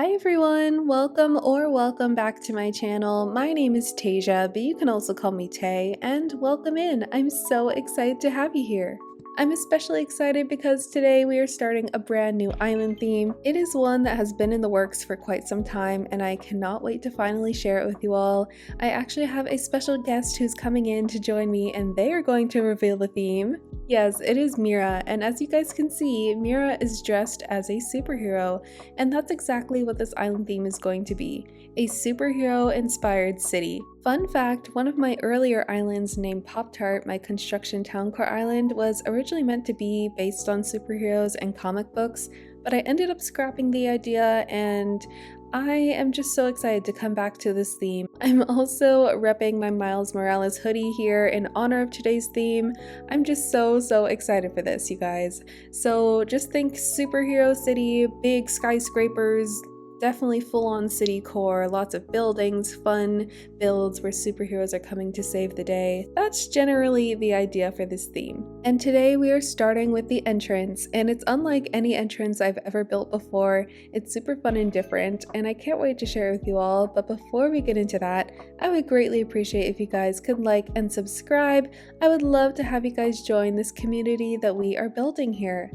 Hi everyone, welcome back to my channel. My name is Tasia, but you can also call me Tay, and welcome in. I'm so excited to have you here. I'm especially excited because today we are starting a brand new island theme. It is one that has been in the works for quite some time and I cannot wait to finally share it with you all. I actually have a special guest who's coming in to join me and they are going to reveal the theme. Yes, it is Mira, and as you guys can see, Mira is dressed as a superhero, and that's exactly what this island theme is going to be, a superhero-inspired city. Fun fact, one of my earlier islands named Pop-Tart, my construction town core island, was originally meant to be based on superheroes and comic books, but I ended up scrapping the idea and I am just so excited to come back to this theme. I'm also repping my Miles Morales hoodie here in honor of today's theme. I'm just so excited for this, you guys. So just think superhero city, big skyscrapers, definitely full-on city core, lots of buildings, fun builds where superheroes are coming to save the day. That's generally the idea for this theme. And today we are starting with the entrance, and it's unlike any entrance I've ever built before. It's super fun and different, and I can't wait to share it with you all. But before we get into that, I would greatly appreciate if you guys could like and subscribe. I would love to have you guys join this community that we are building here.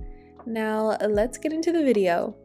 Now let's get into the video.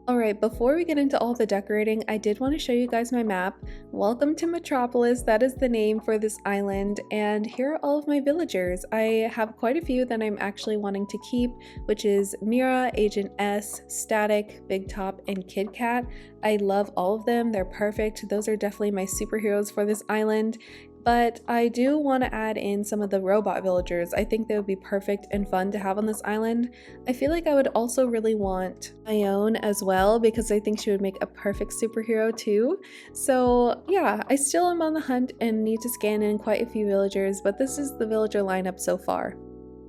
Alright, before we get into all the decorating, I did want to show you guys my map. Welcome to Metropolis, that is the name for this island, and here are all of my villagers. I have quite a few that I'm actually wanting to keep, which is Mira, Agent S, Static, Big Top, and Kid Cat. I love all of them, they're perfect. Those are definitely my superheroes for this island. But I do want to add in some of the robot villagers. I think they would be perfect and fun to have on this island. I feel like I would also really want Ione as well because I think she would make a perfect superhero too. So yeah, I still am on the hunt and need to scan in quite a few villagers, but this is the villager lineup so far.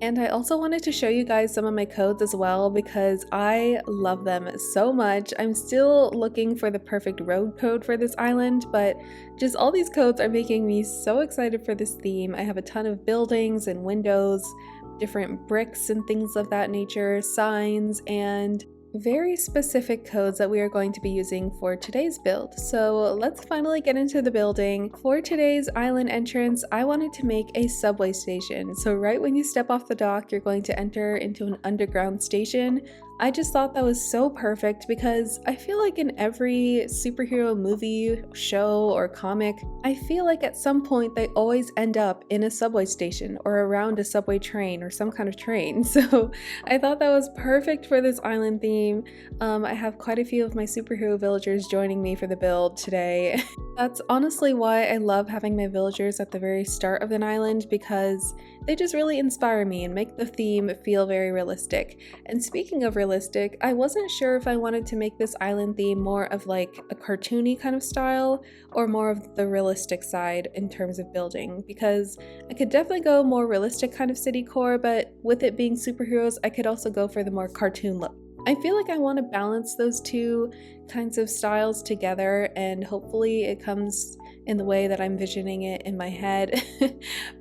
And I also wanted to show you guys some of my codes as well because I love them so much. I'm still looking for the perfect road code for this island, but just all these codes are making me so excited for this theme. I have a ton of buildings and windows, different bricks and things of that nature, signs, and very specific codes that we are going to be using for today's build. So let's finally get into the building. For today's island entrance, I wanted to make a subway station. So right when you step off the dock, you're going to enter into an underground station. I just thought that was so perfect because I feel like in every superhero movie, show, or comic, I feel like at some point they always end up in a subway station or around a subway train or some kind of train. So I thought that was perfect for this island theme. I have quite a few of my superhero villagers joining me for the build today. That's honestly why I love having my villagers at the very start of an island because they just really inspire me and make the theme feel very realistic. And speaking of realistic, I wasn't sure if I wanted to make this island theme more of like a cartoony kind of style or more of the realistic side in terms of building, because I could definitely go more realistic kind of city core, but with it being superheroes, I could also go for the more cartoon look. I feel like I want to balance those two kinds of styles together, and hopefully it comes in the way that I'm visioning it in my head.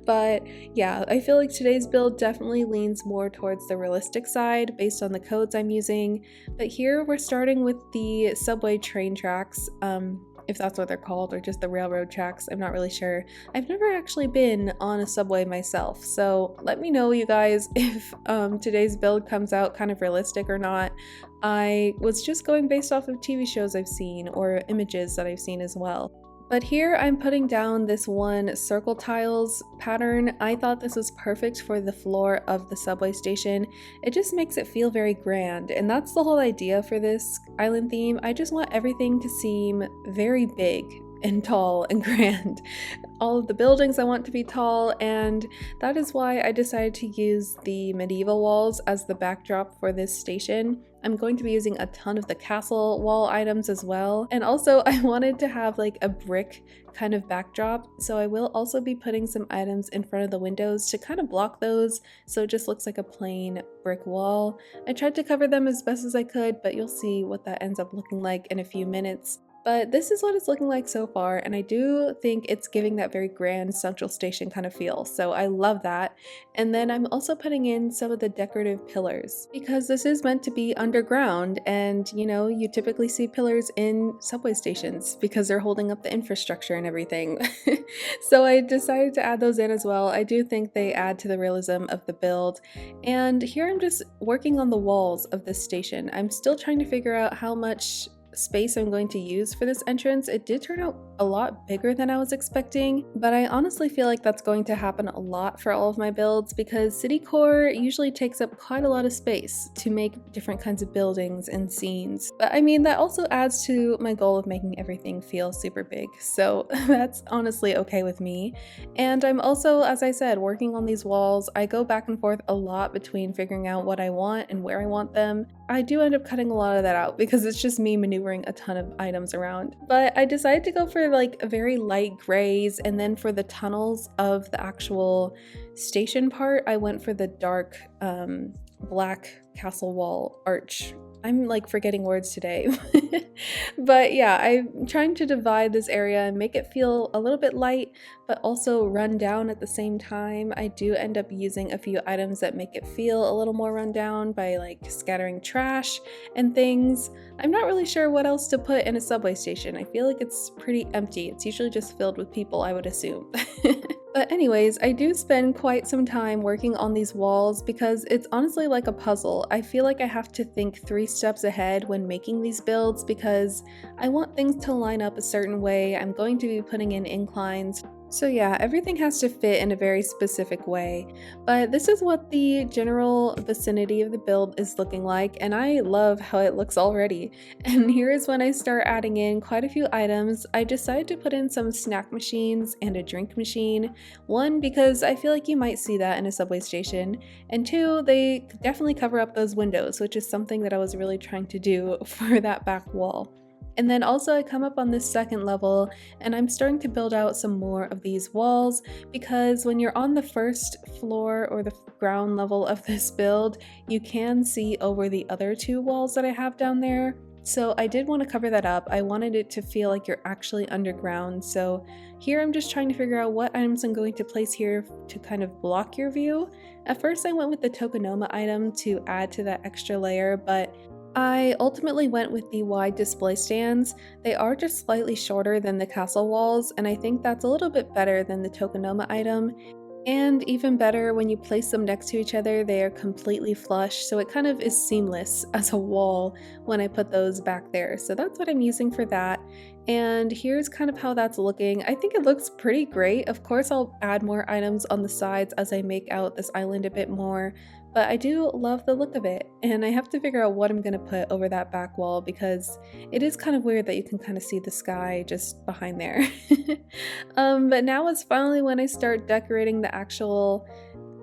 But yeah, I feel like today's build definitely leans more towards the realistic side based on the codes I'm using. But here we're starting with the subway train tracks, if that's what they're called, or just the railroad tracks, I'm not really sure. I've never actually been on a subway myself, so let me know, you guys, if today's build comes out kind of realistic or not. I was just going based off of TV shows I've seen or images that I've seen as well. But here I'm putting down this one circle tiles pattern. I thought this was perfect for the floor of the subway station. It just makes it feel very grand, and that's the whole idea for this island theme. I just want everything to seem very big and tall and grand. All of the buildings I want to be tall, and that is why I decided to use the medieval walls as the backdrop for this station. I'm going to be using a ton of the castle wall items as well, and also I wanted to have like a brick kind of backdrop, so I will also be putting some items in front of the windows to kind of block those so it just looks like a plain brick wall. I tried to cover them as best as I could, but you'll see what that ends up looking like in a few minutes. But this is what it's looking like so far, and I do think it's giving that very grand central station kind of feel, so I love that. And then I'm also putting in some of the decorative pillars because this is meant to be underground, and you typically see pillars in subway stations because they're holding up the infrastructure and everything. So I decided to add those in as well. I do think they add to the realism of the build. And here I'm just working on the walls of this station. I'm still trying to figure out how much space I'm going to use for this entrance. It did turn out a lot bigger than I was expecting, but I honestly feel like that's going to happen a lot for all of my builds because city core usually takes up quite a lot of space to make different kinds of buildings and scenes. But I mean, that also adds to my goal of making everything feel super big, so that's honestly okay with me. And I'm also, as I said, working on these walls. I go back and forth a lot between figuring out what I want and where I want them. I do end up cutting a lot of that out because it's just me maneuvering a ton of items around. But I decided to go for like a very light grays, and then for the tunnels of the actual station part, I went for the dark black castle wall arch. I'm like forgetting words today. But yeah, I'm trying to divide this area and make it feel a little bit light, but also run down at the same time. I do end up using a few items that make it feel a little more run down by like scattering trash and things. I'm not really sure what else to put in a subway station. I feel like it's pretty empty. It's usually just filled with people, I would assume. But anyways, I do spend quite some time working on these walls because it's honestly like a puzzle. I feel like I have to think 3 steps ahead when making these builds because I want things to line up a certain way. I'm going to be putting in inclines. So yeah, everything has to fit in a very specific way, but this is what the general vicinity of the build is looking like, and I love how it looks already. And here is when I start adding in quite a few items. I decided to put in some snack machines and a drink machine. One, because I feel like you might see that in a subway station, and two, they definitely cover up those windows, which is something that I was really trying to do for that back wall. And then also I come up on this second level and I'm starting to build out some more of these walls because when you're on the first floor or the ground level of this build, you can see over the other 2 walls that I have down there. So I did want to cover that up. I wanted it to feel like you're actually underground. So here I'm just trying to figure out what items I'm going to place here to kind of block your view. At first I went with the tokonoma item to add to that extra layer, but I ultimately went with the wide display stands. They are just slightly shorter than the castle walls, and I think that's a little bit better than the tokonoma item. And even better, when you place them next to each other, they are completely flush, so it kind of is seamless as a wall when I put those back there. So that's what I'm using for that. And here's kind of how that's looking. I think it looks pretty great. Of course, I'll add more items on the sides as I make out this island a bit more, but I do love the look of it. And I have to figure out what I'm gonna put over that back wall because it is kind of weird that you can kind of see the sky just behind there. But now is finally when I start decorating the actual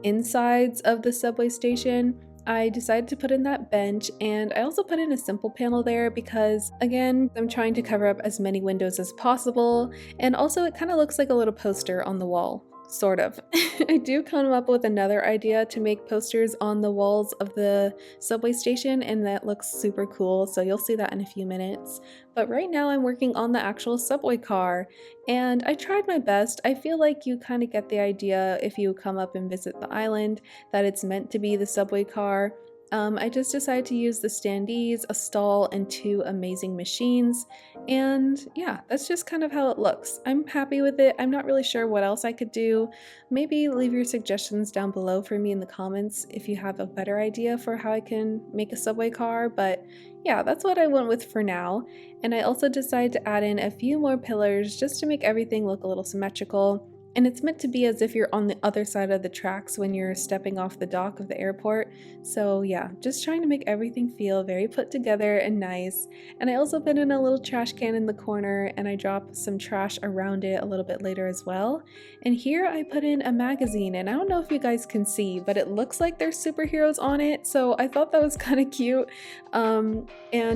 insides of the subway station. I decided to put in that bench, and I also put in a simple panel there because, again, I'm trying to cover up as many windows as possible, and also it kind of looks like a little poster on the wall. Sort of. I do come up with another idea to make posters on the walls of the subway station, and that looks super cool, so you'll see that in a few minutes. But right now I'm working on the actual subway car, and I tried my best. I feel like you kind of get the idea if you come up and visit the island that it's meant to be the subway car. I just decided to use the standees, a stall, and 2 amazing machines, and yeah, that's just kind of how it looks. I'm happy with it. I'm not really sure what else I could do. Maybe leave your suggestions down below for me in the comments if you have a better idea for how I can make a subway car, but yeah, that's what I went with for now. And I also decided to add in a few more pillars just to make everything look a little symmetrical. And it's meant to be as if you're on the other side of the tracks when you're stepping off the dock of the airport. So yeah, just trying to make everything feel very put together and nice. And I also put in a little trash can in the corner, and I dropped some trash around it a little bit later as well. And here I put in a magazine, and I don't know if you guys can see, but it looks like there's superheroes on it, so I thought that was kind of cute. And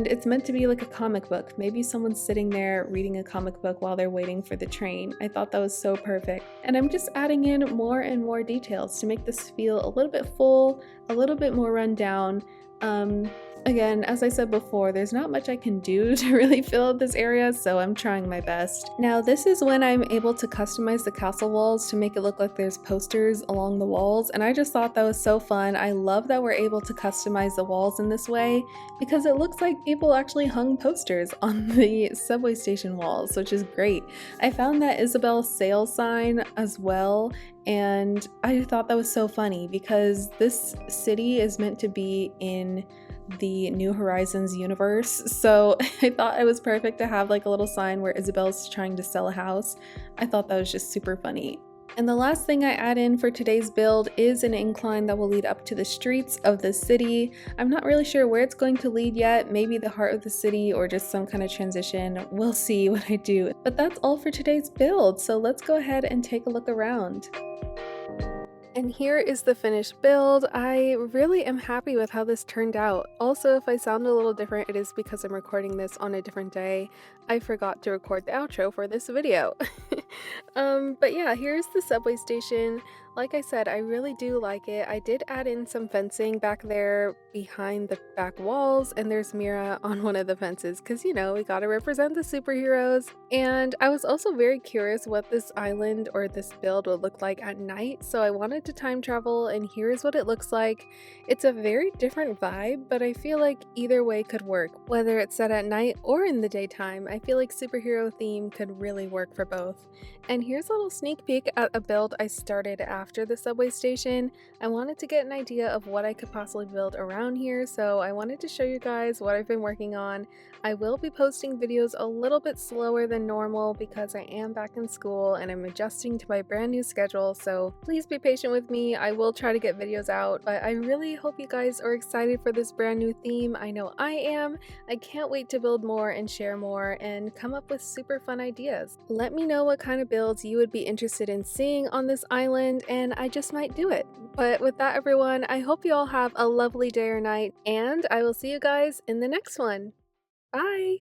it's meant to be like a comic book. Maybe someone's sitting there reading a comic book while they're waiting for the train. I thought that was so perfect. And I'm just adding in more and more details to make this feel a little bit full, a little bit more run down. Again, as I said before, there's not much I can do to really fill out this area, so I'm trying my best. Now, this is when I'm able to customize the castle walls to make it look like there's posters along the walls, and I just thought that was so fun. I love that we're able to customize the walls in this way because it looks like people actually hung posters on the subway station walls, which is great. I found that Isabel's sale sign as well, and I thought that was so funny because this city is meant to be in the New Horizons universe, so I thought it was perfect to have like a little sign where Isabel's trying to sell a house. I thought that was just super funny. And the last thing I add in for today's build is an incline that will lead up to the streets of the city. I'm not really sure where it's going to lead yet, maybe the heart of the city or just some kind of transition. We'll see what I do. But that's all for today's build, so let's go ahead and take a look around. And here is the finished build. I really am happy with how this turned out. Also, if I sound a little different, it is because I'm recording this on a different day. I forgot to record the outro for this video. But yeah, here's the subway station. Like I said, I really do like it. I did add in some fencing back there behind the back walls, and there's Mira on one of the fences because, you know, we gotta represent the superheroes. And I was also very curious what this island or this build would look like at night, so I wanted to time travel, and here's what it looks like. It's a very different vibe, but I feel like either way could work, whether it's set at night or in the daytime. I feel like superhero theme could really work for both. And here's a little sneak peek at a build I started after the subway station. I wanted to get an idea of what I could possibly build around here, so I wanted to show you guys what I've been working on. I will be posting videos a little bit slower than normal because I am back in school and I'm adjusting to my brand new schedule, so please be patient with me. I will try to get videos out, but I really hope you guys are excited for this brand new theme. I know I am. I can't wait to build more and share more and come up with super fun ideas. Let me know what kind of builds you would be interested in seeing on this island, and I just might do it. But with that, everyone, I hope you all have a lovely day or night, and I will see you guys in the next one. Bye!